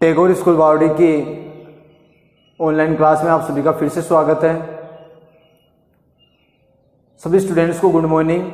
Tagore school बावड़ी की online class में आप सभी का फिर से स्वागत है। सभी स्टूडेंट्स को गुड मॉर्निंग।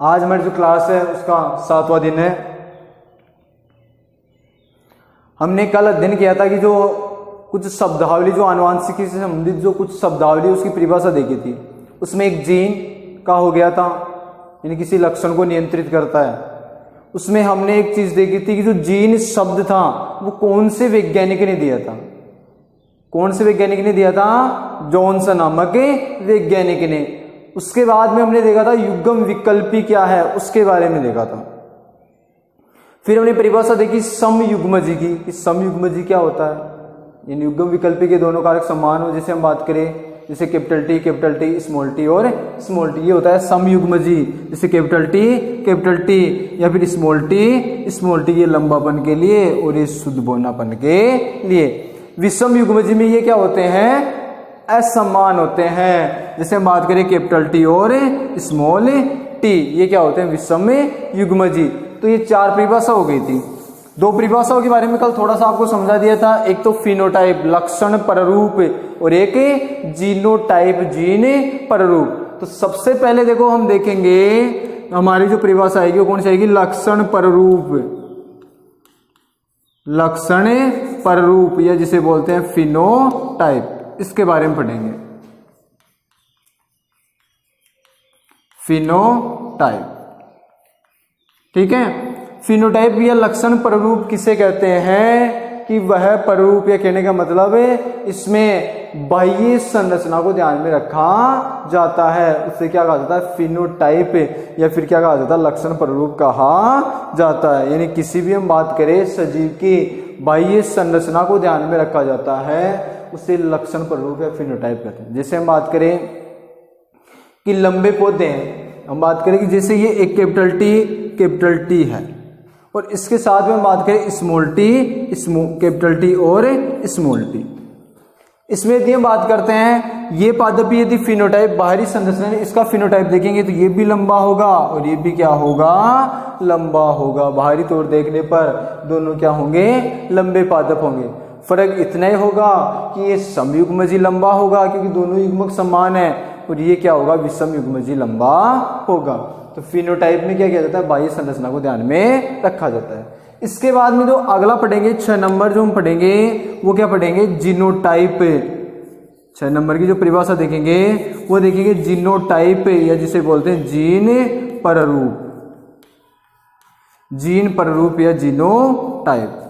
आज हमारी जो क्लास है उसका 7वां दिन है। हमने कल अध्ययन किया था कि जो कुछ शब्दावली, जो आनुवांशिकी से संबंधित जो कुछ शब्दावली उसकी परिभाषा देखी थी, उसमें एक जीन का हो गया था, यानी किसी लक्षण को नियंत्रित करता है। उसमें हमने एक चीज देखी थी कि जो जीन शब्द था वो कौन से वैज्ञानिक ने दिया था। कौन से वैज्ञानिक ने दिया था? जॉनसन नामक वैज्ञानिक ने। उसके बाद में हमने देखा था युग्म विकल्पी क्या है, उसके बारे में देखा था। फिर हमने परिभाषा देखी समयुग्मजी की, कि समयुग्मजी क्या होता है। यानी युग्म विकल्पी के दोनों कारक समान हो, जैसे हम बात करें जैसे कैपिटल टी, स्मॉल टी और स्मॉल टी, ये होता है समयुग्मजी। जैसे कैपिटल टी या फिर स्मॉल टी, ये लंबापन के लिए और ये शुद्ध बोनापन के लिए। विषम युग्मजी में ये क्या होते हैं? असमान होते हैं। जैसे हम बात करें कैपिटल टी और स्मॉल टी, ये क्या होते हैं? विषम युग्मजी। तो ये 4 परिभाषा हो गई थी। 2 परिभाषाओं के बारे में कल थोड़ा सा आपको समझा दिया था। एक तो फिनोटाइप लक्षण पररूप और एक जीनोटाइप जीन पररूप। तो सबसे पहले देखो हम देखेंगे हमारी जो परिभाषा आएगी वो कौन सी आएगी? लक्षण पररूप। लक्षण पररूप या जिसे बोलते हैं फिनोटाइप, इसके बारे में पढ़ेंगे। फिनोटाइप, ठीक है। फिनोटाइप या लक्षण पररूप किसे कहते हैं? कि वह पररूप, या कहने का मतलब है इसमें बाह्य संरचना को ध्यान में रखा जाता है, उससे क्या कहा जाता है? फिनोटाइप, या फिर क्या कहा जाता है? लक्षण पररूप कहा जाता है। यानी किसी भी हम बात करें सजीव की बाह्य संरचना को ध्यान में रखा जाता है, उसे लक्षण पररूप या फिनोटाइप कहते हैं। जैसे हम बात करें कि लंबे पौधे हैं, हम बात करें कि जैसे ये एक कैपिटल टी है और इसके साथ में हम बात करें स्मॉल टी, कैपिटल टी और स्मॉल टी। इसमें यदि हम बात करते हैं ये पादपी, यदि फिनोटाइप बाहरी संरचना है, इसका फिनोटाइप देखेंगे तो ये भी लंबा होगा और ये भी क्या होगा? लंबा होगा। बाहरी तौर देखने पर दोनों क्या होंगे? लंबे पादप होंगे। फर्क इतना ही होगा कि ये समयुग्मजी लंबा होगा क्योंकि दोनों युग्मक समान है, और ये क्या होगा? विषम युग्मजी लंबा होगा। तो फिनोटाइप में क्या किया जाता है? बाह्य संरचना को ध्यान में रखा जाता है। इसके बाद में जो अगला पढ़ेंगे 6 नंबर जो हम पढ़ेंगे वो क्या पढ़ेंगे? जीनोटाइप। 6 नंबर की जो परिभाषा देखेंगे वो देखेंगे जीनोटाइप, या जिसे बोलते हैं जीन पररूप। जीन पररूप या जीनोटाइप।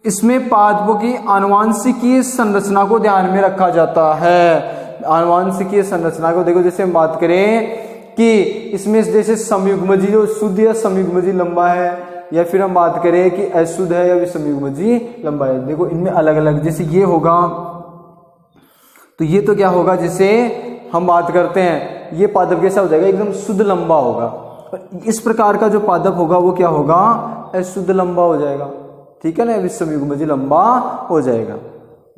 इसमें पादपों की आनुवांशिकीय संरचना को ध्यान में रखा जाता है। आनुवांशिकीय संरचना को देखो, जैसे हम बात करें कि इसमें जैसे समयुग्मजी जो शुद्ध या समयुग्मजी लंबा है, या फिर हम बात करें कि अशुद्ध है या विषमयुग्मजी लंबा है। देखो इनमें अलग अलग, जैसे ये होगा तो ये तो क्या होगा? जैसे हम बात करते हैं ये पादप कैसा हो जाएगा? एकदम शुद्ध लंबा होगा। और इस प्रकार का जो पादप होगा वो क्या होगा? अशुद्ध लंबा हो जाएगा, ठीक है ना, विषमयुग्मजी लंबा हो जाएगा।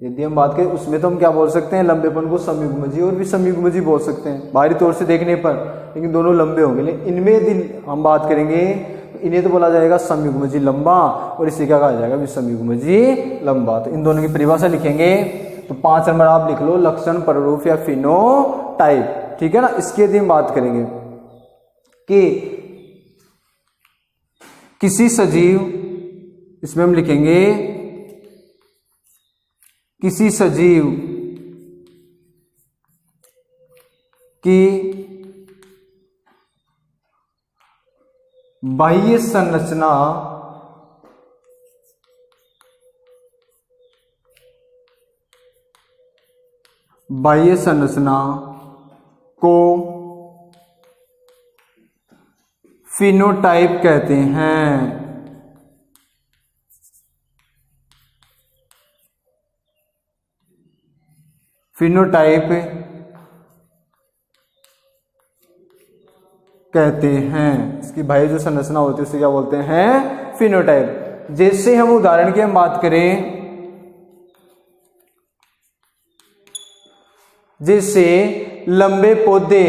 यदि हम बात करें उसमें तो हम क्या बोल सकते हैं? लंबेपन को समयुग्मजी और विषमयुग्मजी बोल सकते हैं बाहरी तौर से देखने पर, लेकिन दोनों लंबे होंगे। लेकिन इनमें यदि हम बात करेंगे तो इन्हें तो बोला जाएगा समयुग्मजी लंबा और इसे क्या कहा जाएगा? विषमयुग्मजी लंबा। तो इन दोनों की परिभाषा लिखेंगे तो 5 नंबर आप लिख लो, लक्षण पररूप या फिनोटाइप, ठीक है ना। इसकी यदि हम बात करेंगे कि किसी सजीव, इसमें हम लिखेंगे किसी सजीव की बाह्य संरचना को फिनोटाइप कहते हैं। फिनोटाइप कहते हैं। इसकी बाह्य जो संरचना होती है उसे क्या बोलते हैं? फिनोटाइप। जैसे हम उदाहरण की हम बात करें, जैसे लंबे पौधे,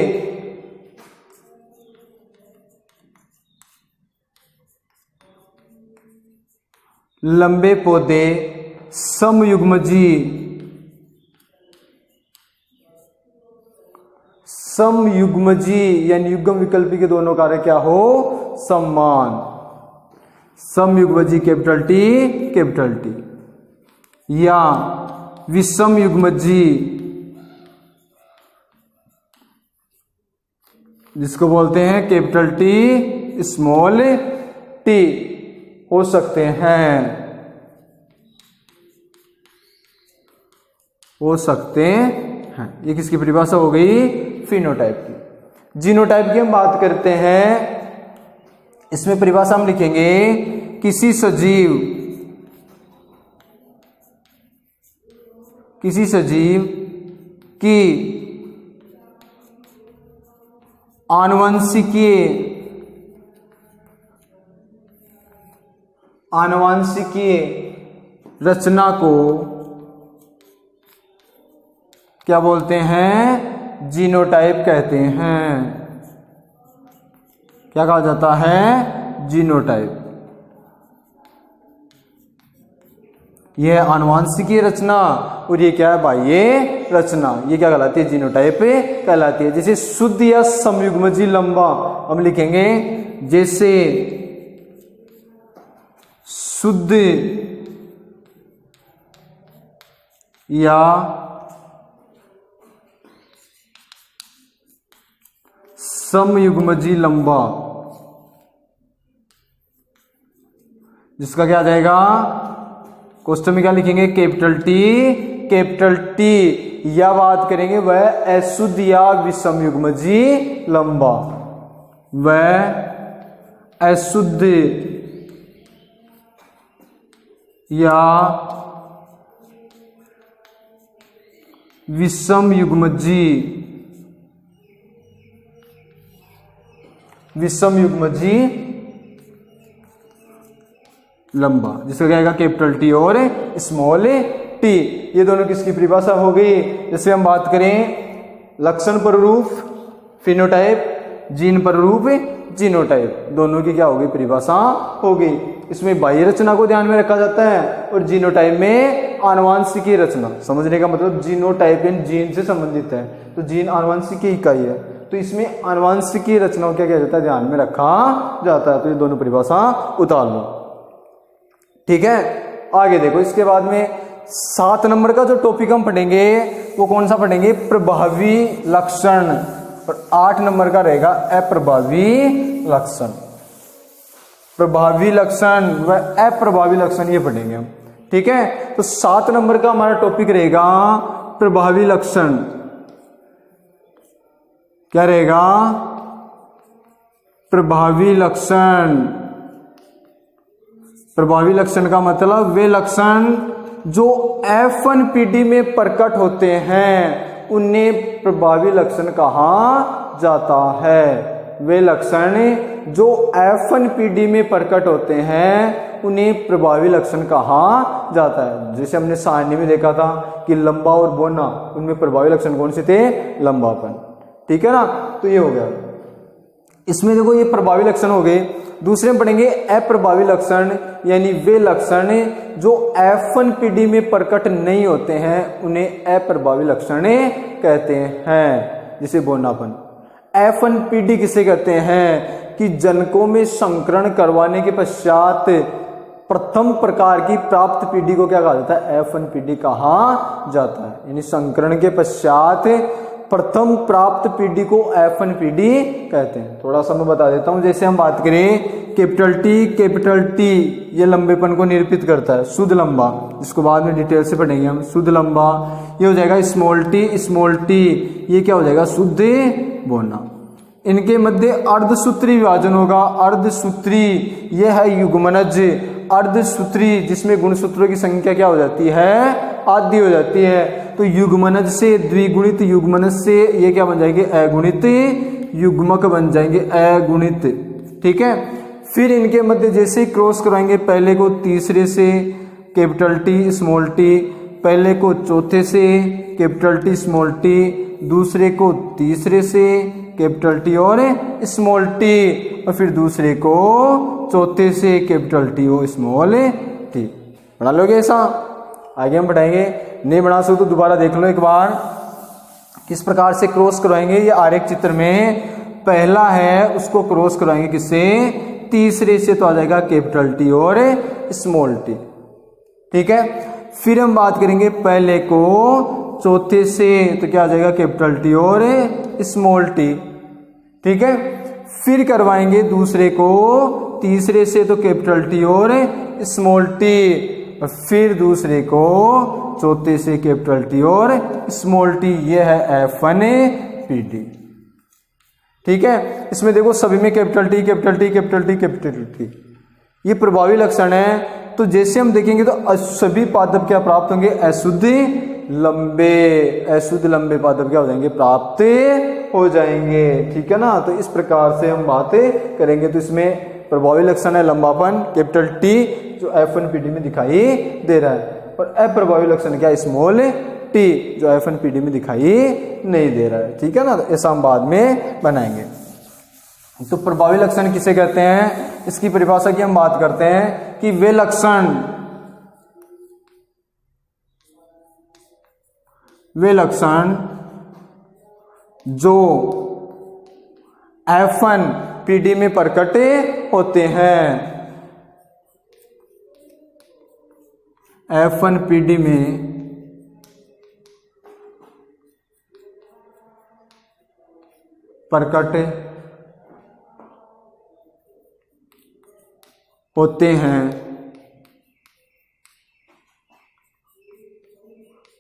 लंबे पौधे समयुग्मजी, समयुग्मजी यानी युग्म विकल्पी के दोनों कार्य क्या हो, समान। समयुग्मजी कैपिटल टी, या विषमयुग्मजी जिसको बोलते हैं कैपिटल टी स्मॉल टी हो सकते हैं, हो सकते हैं। ये किसकी परिभाषा हो गई, फिनोटाइप की। जीनोटाइप की हम बात करते हैं, इसमें परिभाषा हम लिखेंगे किसी सजीव की आनुवंशिकीय रचना को क्या बोलते हैं, जीनोटाइप कहते हैं। क्या कहा जाता है, जीनोटाइप। यह आनुवंशिकीय रचना और ये क्या है, बाह्य रचना, ये क्या कहलाती है, जीनोटाइप कहलाती है। जैसे शुद्ध या समयुग्मजी लंबा हम लिखेंगे, जैसे शुद्ध या समयुग्मजी लंबा, जिसका क्या आ जाएगा, क्वेश्चन में क्या लिखेंगे, कैपिटल टी, या बात करेंगे वह अशुद्ध या विषमयुग्मजी लंबा, वह अशुद्ध या विषमयुग्मजी लंबा, जिसका क्या आएगा, कैपिटल टी और स्मॉल टी। ये दोनों किसकी परिभाषा हो गई। जैसे हम बात करें लक्षण प्ररूप फिनोटाइप, जीन प्ररूप जीनोटाइप, दोनों की क्या होगी, परिभाषा हो गई। इसमें बाह्य रचना को ध्यान में रखा जाता है और जीनोटाइप में आनुवंशिकीय रचना। समझने का मतलब जीनोटाइप यानी जीन से संबंधित है, तो जीन आनुवंशिकीय इकाई है, तो इसमें आनुवंशिकीय रचनाओं क्या जाता है, ध्यान में रखा जाता है। तो ये दोनों परिभाषा उतार लो, ठीक है। आगे देखो, इसके बाद में 7 नंबर का जो टॉपिक हम पढ़ेंगे वो कौन सा पढ़ेंगे, प्रभावी लक्षण, और 8 नंबर का रहेगा अप्रभावी लक्षण। प्रभावी लक्षण व अप्रभावी लक्षण ये पढ़ेंगे हम, ठीक है। तो 7 नंबर का हमारा टॉपिक रहेगा प्रभावी लक्षण। क्या रहेगा, प्रभावी लक्षण। प्रभावी लक्षण का मतलब वे लक्षण जो F1PD में प्रकट होते हैं उन्हें प्रभावी लक्षण कहा जाता है। वे लक्षण जो F1PD में प्रकट होते हैं उन्हें प्रभावी लक्षण कहा जाता है। जैसे हमने सारणी में देखा था कि लंबा और बोना, उनमें प्रभावी लक्षण कौन से थे, लंबापन, ठीक है ना। तो ये हो गया, इसमें देखो ये प्रभावी लक्षण हो गए। दूसरे में पढ़ेंगे अप्रभावी लक्षण, यानी वे लक्षण जो F1PD में प्रकट नहीं होते हैं उन्हें अप्रभावी लक्षण कहते हैं। जैसे बोनापन, F1PD किसे कहते हैं कि जनकों में संकरण करवाने के पश्चात प्रथम प्रकार की प्राप्त पीढ़ी को क्या कहा जाता है, F1PD कहा जाता है। यानी संकरण के पश्चात प्रथम प्राप्त पीढ़ी को F1PD कहते हैं। थोड़ा सा मैं बता देता हूं, जैसे हम बात करें कैपिटल टी ये लंबेपन को निरूपित करता है, शुद्ध लंबा, इसको बाद में डिटेल से पढ़ेंगे हम। शुद्ध लंबा ये हो जाएगा स्मॉल टी ये क्या हो जाएगा, शुद्ध बोना। इनके मध्य अर्धसूत्री विभाजन होगा। अर्धसूत्री ये है युग्मनज, अर्धसूत्री जिसमें गुणसूत्रों की संख्या क्या हो जाती है, आधी हो जाती है। तो युग्मनज से द्विगुणित युग्मनज से ये क्या बन जाएंगे, अगुणित युग्मक बन जाएंगे, अगुणित, ठीक है। फिर इनके मध्य जैसे ही क्रॉस करवाएंगे, पहले को तीसरे से कैपिटल टी स्मॉल टी, पहले को चौथे से कैपिटल टी स्मॉल टी, दूसरे को तीसरे से कैपिटल टी और स्मॉल टी, और फिर दूसरे को चौथे से कैपिटल टी और स्मॉल टी। बना लोगे ऐसा? आगे हम बढ़ाएंगे, नहीं बना सकते तो दोबारा देख लो एक बार किस प्रकार से क्रॉस करवाएंगे। ये आरेख चित्र में पहला है उसको क्रॉस करवाएंगे किससे? तीसरे से, तो आ जाएगा कैपिटल टी और स्मॉल टी। ठीक है, फिर हम बात करेंगे पहले को चौथे से, तो क्या आ जाएगा? कैपिटल टी और स्मॉल टी। ठीक है, फिर करवाएंगे दूसरे को तीसरे से, तो कैपिटल टी और स्मॉल टी, और फिर दूसरे को चौथे से कैपिटल टी और स्मॉल टी। ये है F1 PD। ठीक है, इसमें देखो सभी में capital T capital T capital T capital T, ये प्रभावी लक्षण है। तो जैसे हम देखेंगे तो सभी पादप क्या प्राप्त होंगे? अशुद्ध लंबे पादप क्या हो जाएंगे? प्राप्त हो जाएंगे। ठीक है ना, तो इस प्रकार से हम बातें करेंगे। तो इसमें प्रभावी लक्षण है लंबापन कैपिटल टी जो F1 PD में दिखाई दे रहा है, और अप्रभावी लक्षण क्या? स्मॉल टी जो F1 PD में दिखाई नहीं दे रहा है। ठीक है ना, तो ऐसा हम बाद में बनाएंगे। तो प्रभावी लक्षण किसे कहते हैं? इसकी परिभाषा की हम बात करते हैं कि वे लक्षण जो F1 PD में प्रकट होते हैं, F1 PD में प्रकट होते हैं,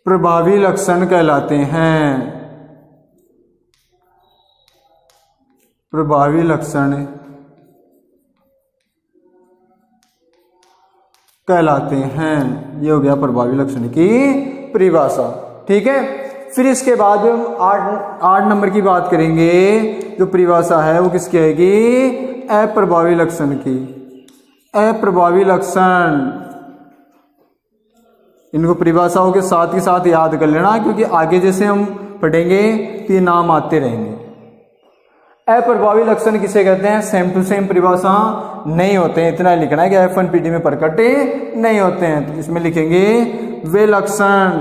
प्रभावी लक्षण कहलाते हैं। प्रभावी लक्षण कहलाते हैं। ये हो गया प्रभावी लक्षण की परिभाषा। ठीक है, फिर इसके बाद हम 8 नंबर की बात करेंगे। जो परिभाषा है वो किसकी आएगी? अप्रभावी लक्षण की। अप्रभावी लक्षण, इनको परिभाषाओं के साथ याद कर लेना, क्योंकि आगे जैसे हम पढ़ेंगे तो ये नाम आते रहेंगे। अप्रभावी लक्षण किसे कहते हैं? सेम टू सेम परिभाषा नहीं होते हैं, इतना लिखना है कि F1 PD में प्रकट नहीं होते हैं। तो इसमें लिखेंगे वे लक्षण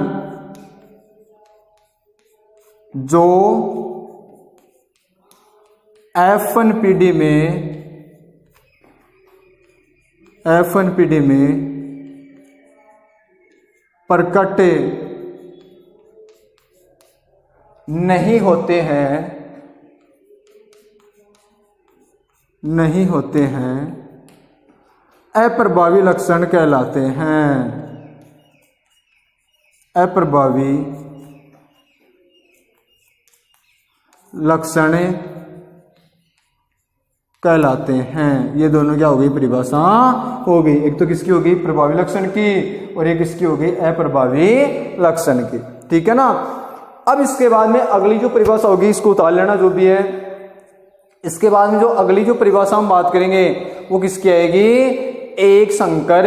जो F1 PD में प्रकट नहीं होते हैं, अप्रभावी लक्षण कहलाते हैं। अप्रभावी लक्षण कहलाते हैं। ये दोनों क्या हो गई? परिभाषा हो गई। एक तो किसकी होगी? प्रभावी लक्षण की, और एक किसकी होगी? अप्रभावी लक्षण की। ठीक है ना। अब इसके बाद में अगली जो परिभाषा होगी इसको उतार लेना जो भी है। इसके बाद में जो अगली जो परिभाषा हम बात करेंगे वो किसकी आएगी? एक संकर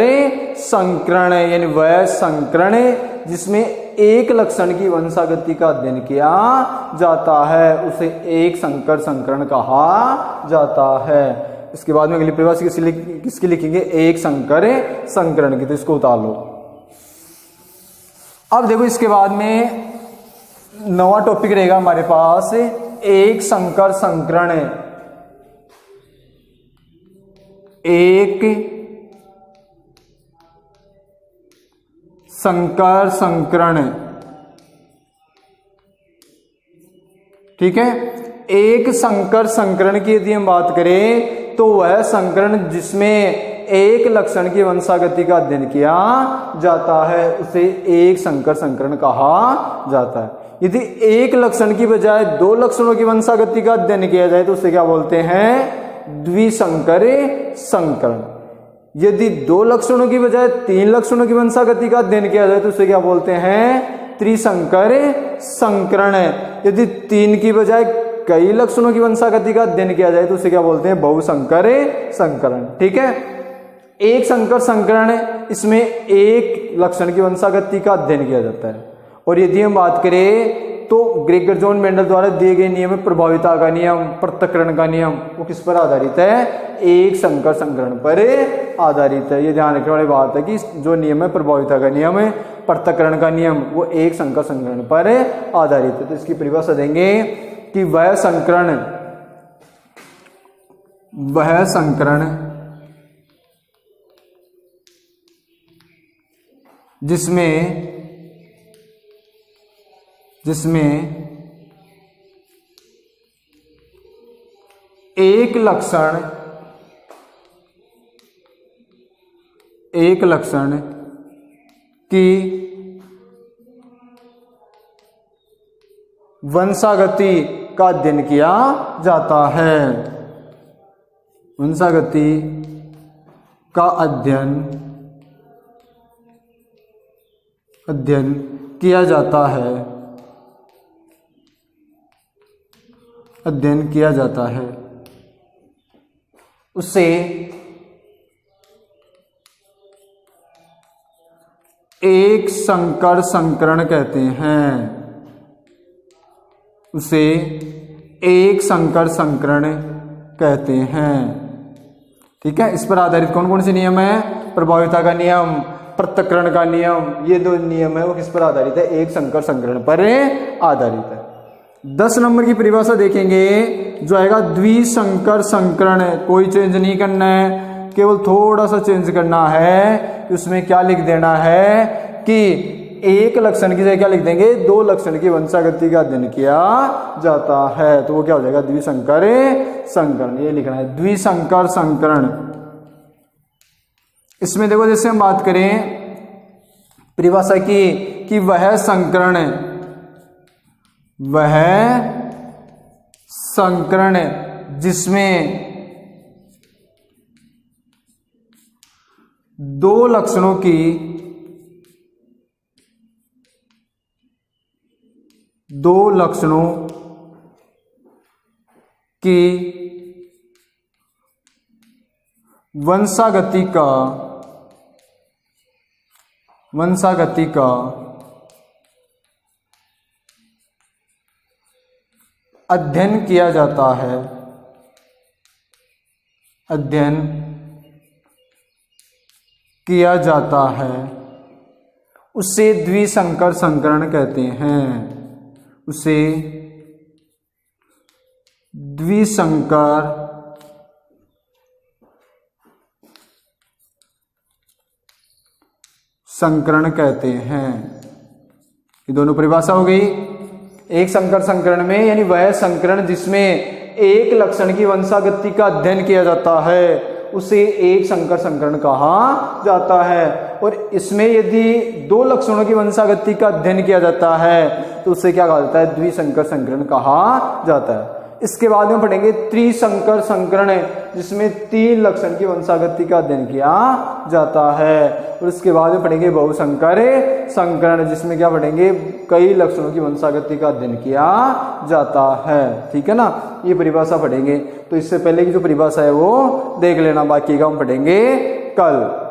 संकरण, यानी वह संकरण जिसमें एक लक्षण की वंशागति का अध्ययन किया जाता है उसे एक संकर संकरण कहा जाता है। इसके बाद में अगली परिभाषा किसकी लिखेंगे? एक संकर संकरण की। तो इसको उतार लो। अब देखो इसके बाद में नवा टॉपिक रहेगा हमारे पास, एक संकर संकरण। एक संकर संकरण, ठीक है। एक संकर संकरण की यदि हम बात करें तो वह संकरण जिसमें एक लक्षण की वंशागति का अध्ययन किया जाता है उसे एक संकर संकरण कहा जाता है। यदि एक लक्षण की बजाय दो लक्षणों की वंशागति का अध्ययन किया जाए तो उसे क्या बोलते हैं? द्विसंकर संकरण। यदि दो लक्षणों की बजाय तीन लक्षणों की वंशागति का अध्ययन किया जाए तो उसे क्या बोलते हैं? त्रिसंकर संकरण। यदि तीन की बजाय कई लक्षणों की वंशागति का अध्ययन किया जाए तो उसे क्या बोलते हैं? बहुसंकर संकरण। ठीक है। एक संकर संकरण है, इसमें एक लक्षण की वंशागति का अध्ययन किया जाता है। और यदि हम बात करें तो ग्रेगर जॉन मेंडल द्वारा दिए गए नियम है प्रभाविता का नियम, पृथक्करण का नियम, वो किस पर आधारित है? एक संकर संकरण पर आधारित है। ये ध्यान रखने वाली बात है कि जो नियम है प्रभाविता का नियम है, पृथक्करण का नियम, वो एक संकर संकरण पर आधारित है। तो इसकी परिभाषा देंगे कि वह संकरण जिसमें एक लक्षण की वंशागति का अध्ययन किया जाता है। वंशागति का अध्ययन किया जाता है। अध्ययन किया जाता है, उसे एक संकर संकरण कहते हैं। उसे एक संकर संकरण कहते हैं। ठीक है, इस पर आधारित कौन कौन से नियम है? प्रभाविता का नियम, पृथक्करण का नियम, ये दो नियम है वो किस पर आधारित है? एक संकर संकरण पर आधारित है। 10 नंबर की परिभाषा देखेंगे जो आएगा द्विसंकर संकरण। कोई चेंज नहीं करना है, केवल थोड़ा सा चेंज करना है। उसमें क्या लिख देना है कि एक लक्षण की जगह क्या लिख देंगे? 2 लक्षण की वंशागति का अध्ययन किया जाता है। तो वो क्या हो जाएगा? द्विसंकर संकरण। ये लिखना है द्विसंकर संकरण। इसमें देखो जैसे हम बात करें परिभाषा की कि वह संकरण जिसमें 2 लक्षणों की वंशागति का अध्ययन किया जाता है। उसे द्विसंकर संकरण कहते हैं। उसे द्विसंकर संकरण कहते हैं। ये दोनों परिभाषा हो गई। एक संकर संकरण में यानी वह संकरण जिसमें एक लक्षण की वंशागति का अध्ययन किया जाता है, उसे एक संकर संकरण कहा जाता है। और इसमें यदि 2 लक्षणों की वंशागति का अध्ययन किया जाता है तो उसे क्या कहा जाता है? द्विसंकर संकरण कहा जाता है। इसके बाद में पढ़ेंगे त्रिसंकर संकरण जिसमें 3 लक्षण की वंशागति का अध्ययन किया जाता है। और इसके बाद में पढ़ेंगे बहुसंकर संकरण जिसमें क्या पढ़ेंगे? कई लक्षणों की वंशागति का अध्ययन किया जाता है। ठीक है ना, ये परिभाषा पढ़ेंगे। तो इससे पहले की जो परिभाषा है वो देख लेना, बाकी का हम पढ़ेंगे कल।